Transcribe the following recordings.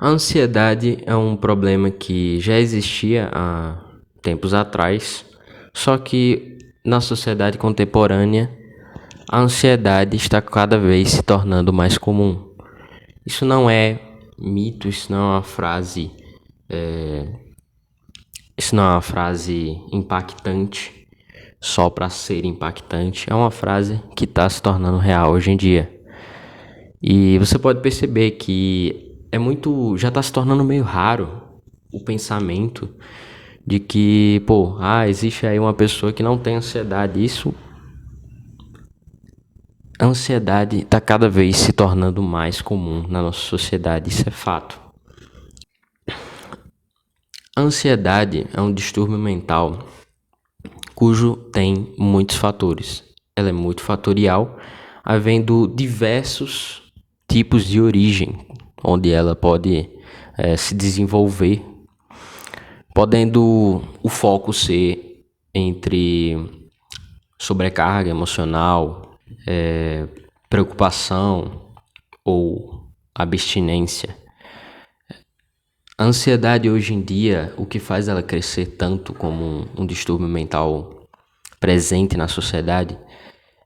A ansiedade é um problema que já existia há tempos atrás, só que na sociedade contemporânea a ansiedade está cada vez se tornando mais comum. Isso não é mito, isso não é uma frase impactante só para ser impactante, é uma frase que está se tornando real hoje em dia. E você pode perceber que já está se tornando meio raro o pensamento de que, existe aí uma pessoa que não tem ansiedade. A ansiedade está cada vez se tornando mais comum na nossa sociedade, isso é fato. A ansiedade é um distúrbio mental cujo tem muitos fatores. Ela é multifatorial, havendo diversos tipos de origem, onde ela pode se desenvolver, podendo o foco ser entre sobrecarga emocional, preocupação ou abstinência. A ansiedade hoje em dia, o que faz ela crescer tanto como um distúrbio mental presente na sociedade,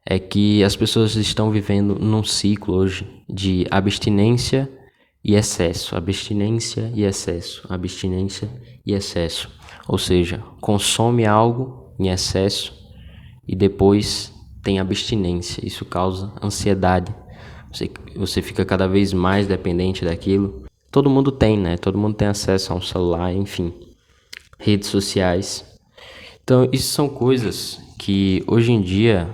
é que as pessoas estão vivendo num ciclo hoje de abstinência e excesso, abstinência e excesso, abstinência e excesso. Ou seja, consome algo em excesso e depois tem abstinência. Isso causa ansiedade. Você fica cada vez mais dependente daquilo. Todo mundo tem, né? Todo mundo tem acesso a um celular, enfim, redes sociais. Então, isso são coisas que hoje em dia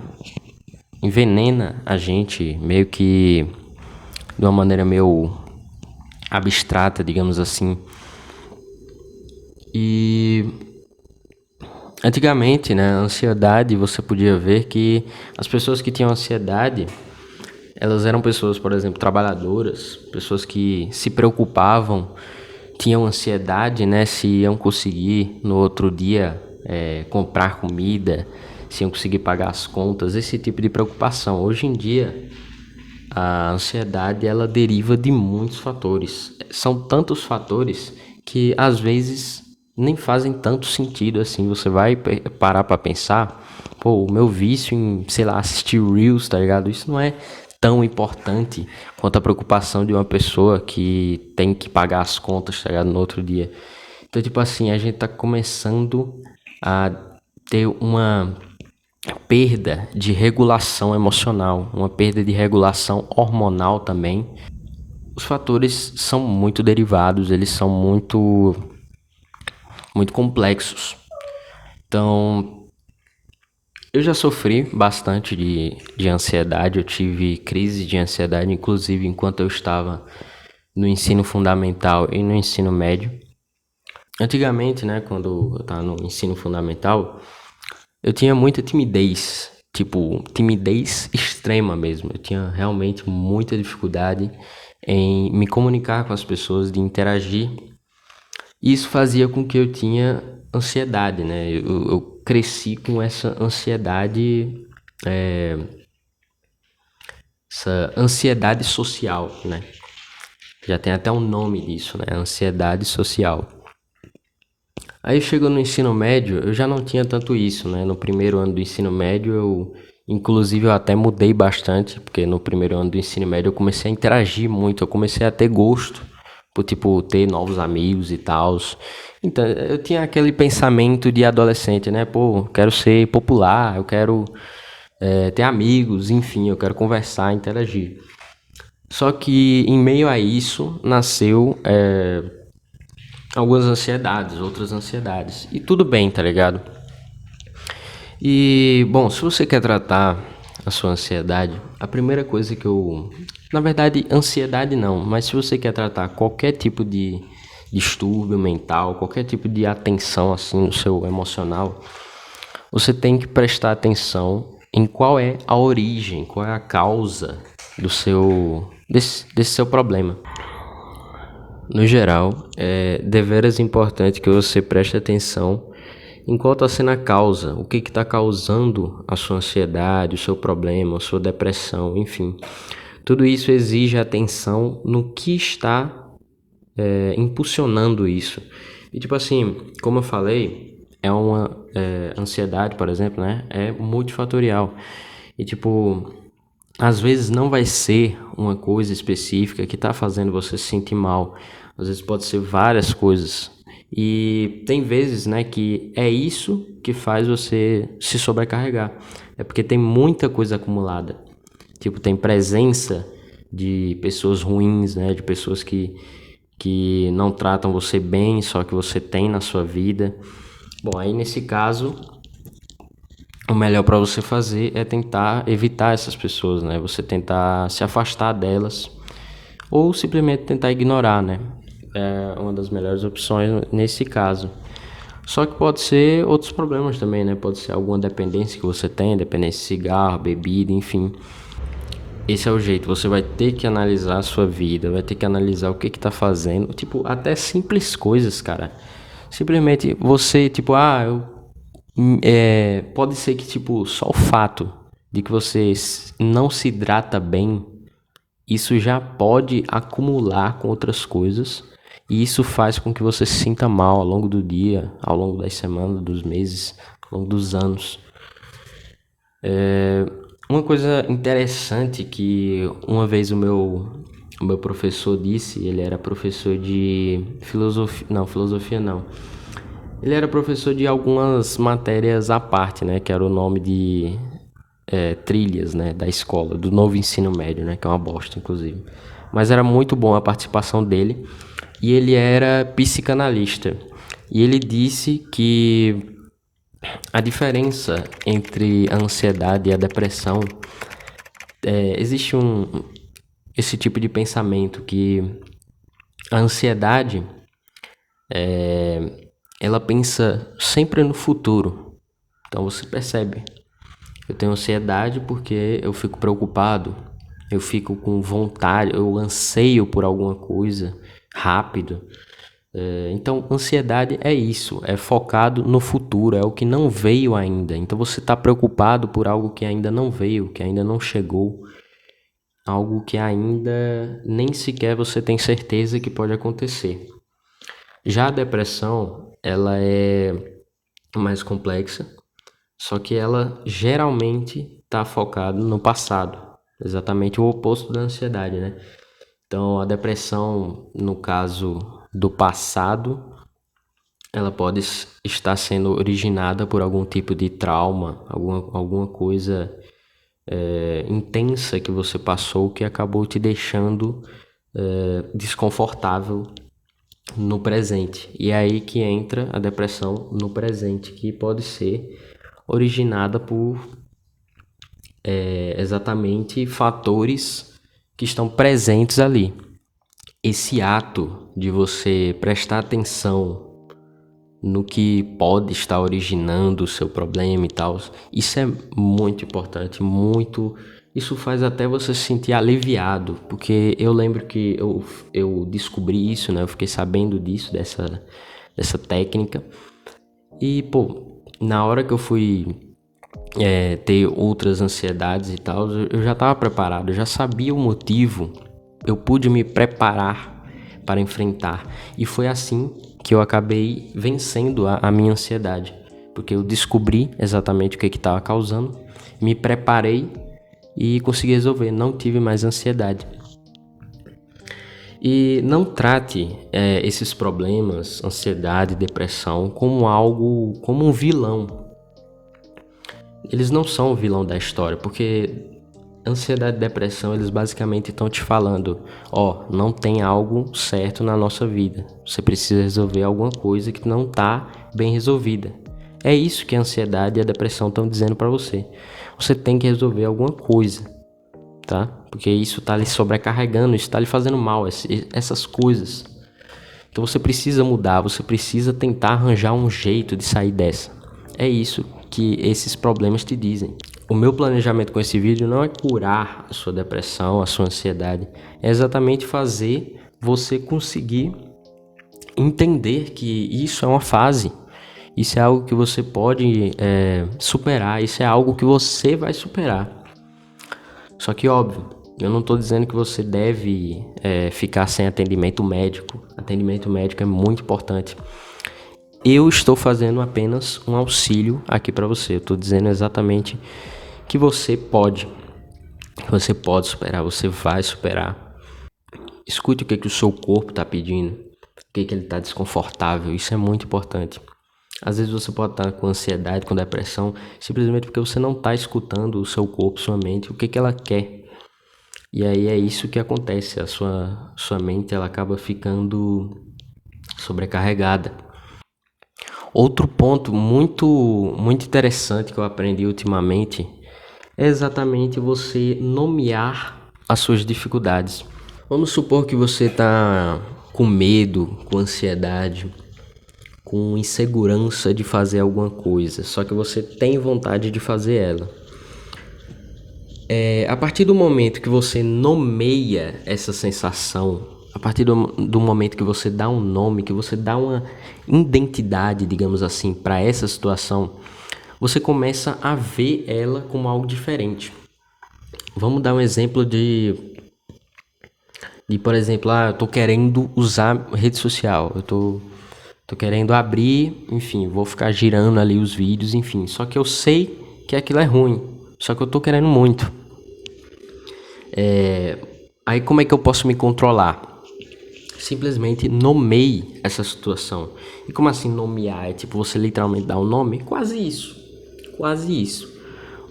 envenena a gente meio que de uma maneira meio abstrata, digamos assim. E antigamente, né, a ansiedade, você podia ver que as pessoas que tinham ansiedade, elas eram pessoas, por exemplo, trabalhadoras, pessoas que se preocupavam, tinham ansiedade, né, se iam conseguir no outro dia comprar comida, se iam conseguir pagar as contas, esse tipo de preocupação. Hoje em dia, a ansiedade, ela deriva de muitos fatores. São tantos fatores que, às vezes, nem fazem tanto sentido assim. Você vai parar pra pensar, o meu vício em, assistir Reels, tá ligado? Isso não é tão importante quanto a preocupação de uma pessoa que tem que pagar as contas, tá ligado? No outro dia. Então, tipo assim, a gente tá começando a ter uma perda de regulação emocional, uma perda de regulação hormonal também. Os fatores são muito derivados, eles são muito complexos. Então, eu já sofri bastante de ansiedade, eu tive crise de ansiedade, inclusive enquanto eu estava no ensino fundamental e no ensino médio. Antigamente, né, quando eu estava no ensino fundamental, eu tinha muita timidez, timidez extrema mesmo. Eu tinha realmente muita dificuldade em me comunicar com as pessoas, de interagir. E isso fazia com que eu tinha ansiedade, né? Eu cresci com essa ansiedade, essa ansiedade social, né? Já tem até um nome disso, né? Ansiedade social. Aí chegou no ensino médio, eu já não tinha tanto isso, né? No primeiro ano do ensino médio, eu até mudei bastante, porque no primeiro ano do ensino médio eu comecei a interagir muito, eu comecei a ter gosto por, ter novos amigos e tal. Então, eu tinha aquele pensamento de adolescente, né? Quero ser popular, eu quero ter amigos, enfim, eu quero conversar, interagir. Só que em meio a isso, nasceu algumas ansiedades, outras ansiedades. E tudo bem, tá ligado? E, bom, se você quer tratar a sua ansiedade, a primeira coisa na verdade, ansiedade não, mas se você quer tratar qualquer tipo de distúrbio mental, qualquer tipo de atenção, assim, no seu emocional, você tem que prestar atenção em qual é a origem, qual é a causa desse seu problema. No geral, é deveras importante que você preste atenção em qual está sendo a causa, o que está causando a sua ansiedade, o seu problema, a sua depressão, enfim. Tudo isso exige atenção no que está impulsionando isso. E tipo assim, como eu falei, ansiedade, por exemplo, né? É multifatorial. E tipo, às vezes não vai ser uma coisa específica que tá fazendo você se sentir mal. Às vezes pode ser várias coisas. E tem vezes, né, que é isso que faz você se sobrecarregar. É porque tem muita coisa acumulada. Tipo, tem presença de pessoas ruins, né, de pessoas que não tratam você bem, só que você tem na sua vida. Bom, aí nesse caso, o melhor para você fazer é tentar evitar essas pessoas, né? Você tentar se afastar delas ou simplesmente tentar ignorar, né? É uma das melhores opções nesse caso. Só que pode ser outros problemas também, né? Pode ser alguma dependência que você tem, dependência de cigarro, bebida, enfim. Esse é o jeito, você vai ter que analisar a sua vida, vai ter que analisar o que tá fazendo, tipo, até simples coisas, cara. Simplesmente você, tipo, pode ser que, tipo, só o fato de que você não se hidrata bem, isso já pode acumular com outras coisas, e isso faz com que você se sinta mal ao longo do dia, ao longo das semanas, dos meses, ao longo dos anos. Uma coisa interessante que uma vez o meu professor disse, ele era professor de filosofia não. Ele era professor de algumas matérias à parte, né, que era o nome de trilhas, né, da escola, do novo ensino médio, né, que é uma bosta, inclusive. Mas era muito bom a participação dele, e ele era psicanalista. E ele disse que a diferença entre a ansiedade e a depressão, existe esse tipo de pensamento que a ansiedade, ela pensa sempre no futuro. Então você percebe, eu tenho ansiedade porque eu fico preocupado, eu fico com vontade, eu anseio por alguma coisa rápido. Então, ansiedade é isso, é focado no futuro, é o que não veio ainda. Então, você está preocupado por algo que ainda não veio, que ainda não chegou, algo que ainda nem sequer você tem certeza que pode acontecer. Já a depressão, ela é mais complexa, só que ela geralmente está focada no passado, exatamente o oposto da ansiedade, né? Então, a depressão, no caso do passado, ela pode estar sendo originada por algum tipo de trauma, alguma coisa intensa que você passou que acabou te deixando desconfortável no presente. E é aí que entra a depressão no presente, que pode ser originada por exatamente fatores que estão presentes ali. Esse ato de você prestar atenção no que pode estar originando o seu problema e tal, isso é muito importante, muito. Isso faz até você se sentir aliviado, porque eu lembro que eu descobri isso, né? Eu fiquei sabendo disso, dessa técnica. E, pô, na hora que eu fui ter outras ansiedades e tal, eu já estava preparado, eu já sabia o motivo, eu pude me preparar para enfrentar. E foi assim que eu acabei vencendo a minha ansiedade, porque eu descobri exatamente o que estava causando, me preparei e consegui resolver, não tive mais ansiedade. E não trate esses problemas, ansiedade, depressão, como um vilão. Eles não são o vilão da história, porque ansiedade e depressão, eles basicamente estão te falando, não tem algo certo na nossa vida. Você precisa resolver alguma coisa que não está bem resolvida. É isso que a ansiedade e a depressão estão dizendo para você. Você tem que resolver alguma coisa, tá? Porque isso está lhe sobrecarregando, isso está lhe fazendo mal, essas coisas. Então você precisa mudar, você precisa tentar arranjar um jeito de sair dessa. É isso que esses problemas te dizem. O meu planejamento com esse vídeo não é curar a sua depressão, a sua ansiedade. É exatamente fazer você conseguir entender que isso é uma fase. Isso é algo que você pode superar. Isso é algo que você vai superar. Só que, óbvio, Eu não estou dizendo que você deve ficar sem atendimento médico. Atendimento médico é muito importante. Eu estou fazendo apenas um auxílio aqui para você. Eu estou dizendo exatamente que você pode. Você pode superar, você vai superar. Escute o que o seu corpo está pedindo, o que ele está desconfortável. Isso é muito importante. Às vezes você pode estar com ansiedade, com depressão, simplesmente porque você não está escutando o seu corpo, sua mente, o que ela quer. E aí é isso que acontece, a sua mente ela acaba ficando sobrecarregada. Outro ponto muito interessante que eu aprendi ultimamente é exatamente você nomear as suas dificuldades. Vamos supor que você está com medo, com ansiedade, com insegurança de fazer alguma coisa, só que você tem vontade de fazer ela. A partir do momento que você nomeia essa sensação, a partir do momento que você dá um nome, que você dá uma identidade, digamos assim, para essa situação, você começa a ver ela como algo diferente. Vamos dar um exemplo de por exemplo, eu tô querendo usar rede social, eu tô querendo abrir, enfim, vou ficar girando ali os vídeos, enfim, só que eu sei que aquilo é ruim, só que eu tô querendo muito. Aí como é que eu posso me controlar? Simplesmente nomeie essa situação. E como assim nomear? É tipo você literalmente dar um nome? Quase isso.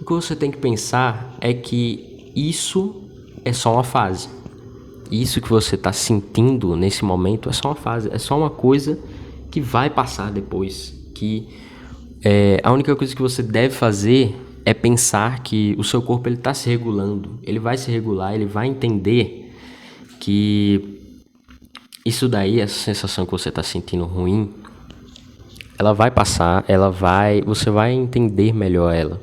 O que você tem que pensar é que isso é só uma fase. Isso que você está sentindo nesse momento é só uma fase, é só uma coisa que vai passar depois. A única coisa que você deve fazer é pensar que o seu corpo está se regulando. Ele vai se regular, ele vai entender que isso daí, essa sensação que você está sentindo ruim, ela vai passar, você vai entender melhor ela.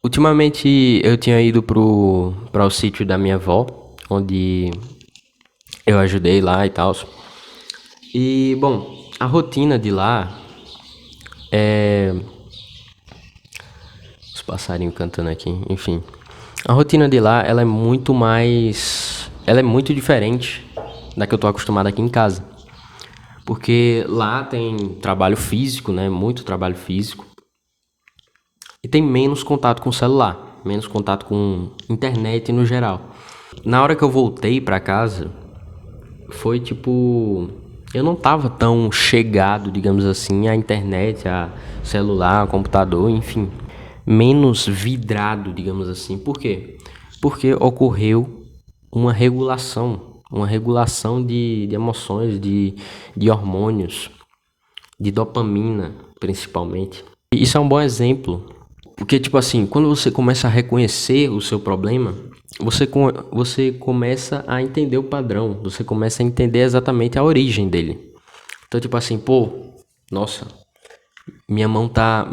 Ultimamente eu tinha ido para o sítio da minha avó, onde eu ajudei lá e tal. E, bom, a rotina de lá os passarinhos cantando aqui, enfim. A rotina de lá, ela é muito diferente da que eu tô acostumado aqui em casa. Porque lá tem trabalho físico, né? Muito trabalho físico. E tem menos contato com o celular, menos contato com internet no geral. Na hora que eu voltei pra casa, foi tipo... Eu não tava tão chegado, digamos assim, à internet, a celular, a computador, enfim. Menos vidrado, digamos assim. Por quê? Porque ocorreu uma regulação de emoções, de hormônios, de dopamina, principalmente. E isso é um bom exemplo, porque, tipo assim, quando você começa a reconhecer o seu problema, você começa a entender o padrão, você começa a entender exatamente a origem dele. Então, tipo assim, nossa, minha mão tá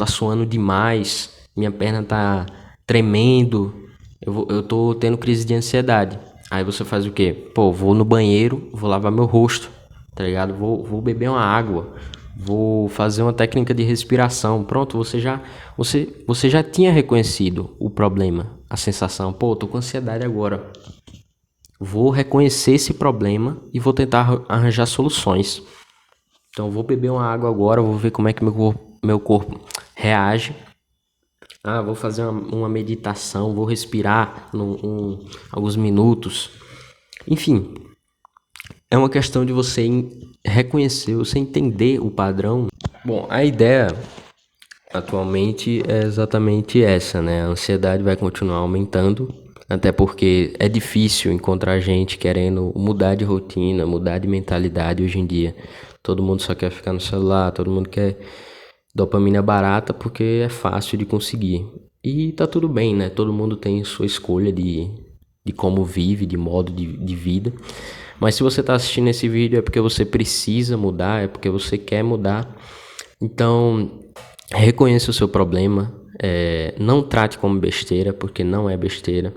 suando demais, minha perna tá tremendo, eu tô tendo crise de ansiedade. Aí você faz o quê? Vou no banheiro, vou lavar meu rosto, tá ligado? Vou beber uma água, vou fazer uma técnica de respiração. Pronto, você já tinha reconhecido o problema, a sensação. Tô com ansiedade agora. Vou reconhecer esse problema e vou tentar arranjar soluções. Então, vou beber uma água agora, vou ver como é que meu corpo reage. Vou fazer uma meditação, vou respirar alguns minutos. Enfim, é uma questão de você reconhecer, você entender o padrão. Bom, a ideia atualmente é exatamente essa, né? A ansiedade vai continuar aumentando, até porque é difícil encontrar gente querendo mudar de rotina, mudar de mentalidade hoje em dia. Todo mundo só quer ficar no celular, todo mundo quer dopamina barata porque é fácil de conseguir. E tá tudo bem, né? Todo mundo tem sua escolha de como vive, de modo de vida. Mas se você tá assistindo esse vídeo é porque você precisa mudar, é porque você quer mudar. Então, reconheça o seu problema. Não trate como besteira, porque não é besteira.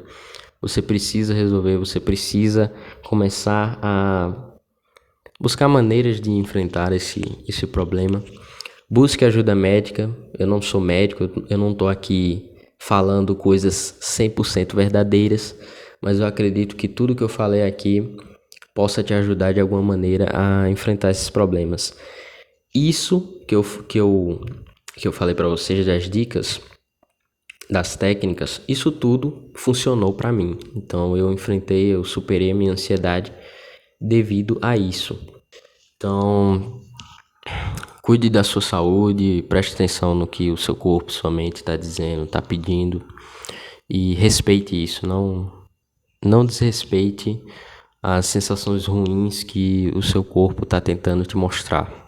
Você precisa resolver, você precisa começar a buscar maneiras de enfrentar esse problema. Busque ajuda médica. Eu não sou médico, eu não estou aqui falando coisas 100% verdadeiras, mas eu acredito que tudo que eu falei aqui possa te ajudar de alguma maneira a enfrentar esses problemas. Isso que eu falei para vocês das dicas, das técnicas, isso tudo funcionou para mim. Então eu superei a minha ansiedade devido a isso. Então, cuide da sua saúde, preste atenção no que o seu corpo, sua mente está dizendo, está pedindo e respeite isso. Não desrespeite as sensações ruins que o seu corpo está tentando te mostrar.